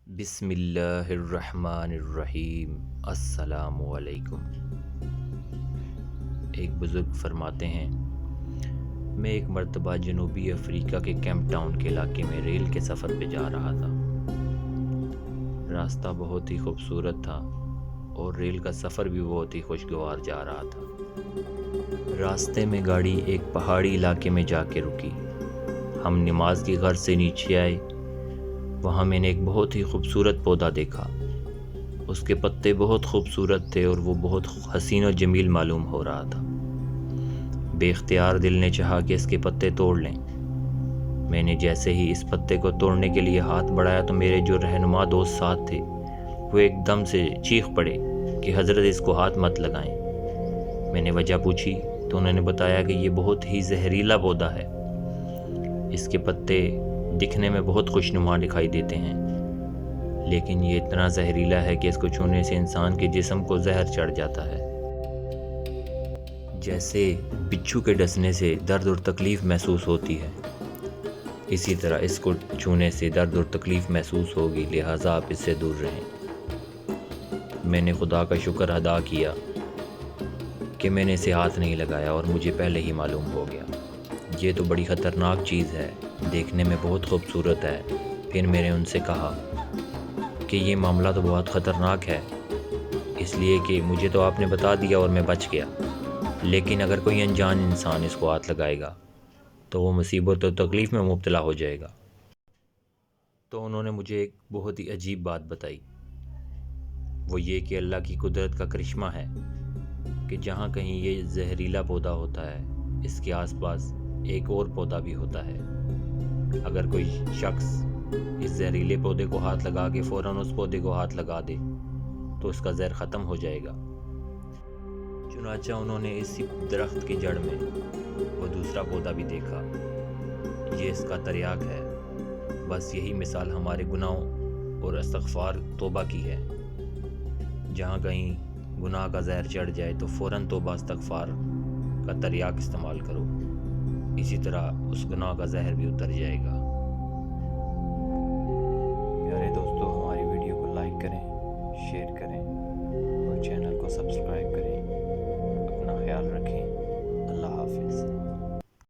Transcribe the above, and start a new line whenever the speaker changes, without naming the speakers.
بسم اللہ الرحمن الرحیم۔ السلام علیکم۔ ایک بزرگ فرماتے ہیں، میں ایک مرتبہ جنوبی افریقہ کے کیمپ ٹاؤن کے علاقے میں ریل کے سفر پہ جا رہا تھا۔ راستہ بہت ہی خوبصورت تھا اور ریل کا سفر بھی بہت ہی خوشگوار جا رہا تھا۔ راستے میں گاڑی ایک پہاڑی علاقے میں جا کے رکی۔ ہم نماز کی غرض سے نیچے آئے۔ وہاں میں نے ایک بہت ہی خوبصورت پودا دیکھا۔ اس کے پتے بہت خوبصورت تھے اور وہ بہت حسین و جمیل معلوم ہو رہا تھا۔ بے اختیار دل نے چاہا کہ اس کے پتے توڑ لیں۔ میں نے جیسے ہی اس پتے کو توڑنے کے لیے ہاتھ بڑھایا تو میرے جو رہنما دوست ساتھ تھے وہ ایک دم سے چیخ پڑے کہ حضرت اس کو ہاتھ مت لگائیں۔ میں نے وجہ پوچھی تو انہوں نے بتایا کہ یہ بہت ہی زہریلا پودا ہے۔ اس کے پتے دکھنے میں بہت خوشنما دکھائی دیتے ہیں، لیکن یہ اتنا زہریلا ہے کہ اس کو چھونے سے انسان کے جسم کو زہر چڑھ جاتا ہے۔ جیسے بچھو کے ڈسنے سے درد اور تکلیف محسوس ہوتی ہے، اسی طرح اس کو چھونے سے درد اور تکلیف محسوس ہوگی، لہٰذا آپ اس سے دور رہیں۔ میں نے خدا کا شکر ادا کیا کہ میں نے اسے ہاتھ نہیں لگایا اور مجھے پہلے ہی معلوم ہو گیا۔ یہ تو بڑی خطرناک چیز ہے، دیکھنے میں بہت خوبصورت ہے۔ پھر میں نے ان سے کہا کہ یہ معاملہ تو بہت خطرناک ہے، اس لیے کہ مجھے تو آپ نے بتا دیا اور میں بچ گیا، لیکن اگر کوئی انجان انسان اس کو ہاتھ لگائے گا تو وہ مصیبت اور تکلیف میں مبتلا ہو جائے گا۔ تو انہوں نے مجھے ایک بہت ہی عجیب بات بتائی، وہ یہ کہ اللہ کی قدرت کا کرشمہ ہے کہ جہاں کہیں یہ زہریلا پودا ہوتا ہے، اس کے آس پاس ایک اور پودا بھی ہوتا ہے۔ اگر کوئی شخص اس زہریلے پودے کو ہاتھ لگا کے فوراً اس پودے کو ہاتھ لگا دے تو اس کا زہر ختم ہو جائے گا۔ چنانچہ انہوں نے اسی درخت کی جڑ میں وہ دوسرا پودا بھی دیکھا۔ یہ اس کا تریاک ہے۔ بس یہی مثال ہمارے گناہوں اور استغفار توبہ کی ہے۔ جہاں کہیں گناہ کا زہر چڑھ جائے تو فوراً توبہ استغفار کا تریاک استعمال کرو، اسی طرح اس گناہ کا زہر بھی اتر جائے گا۔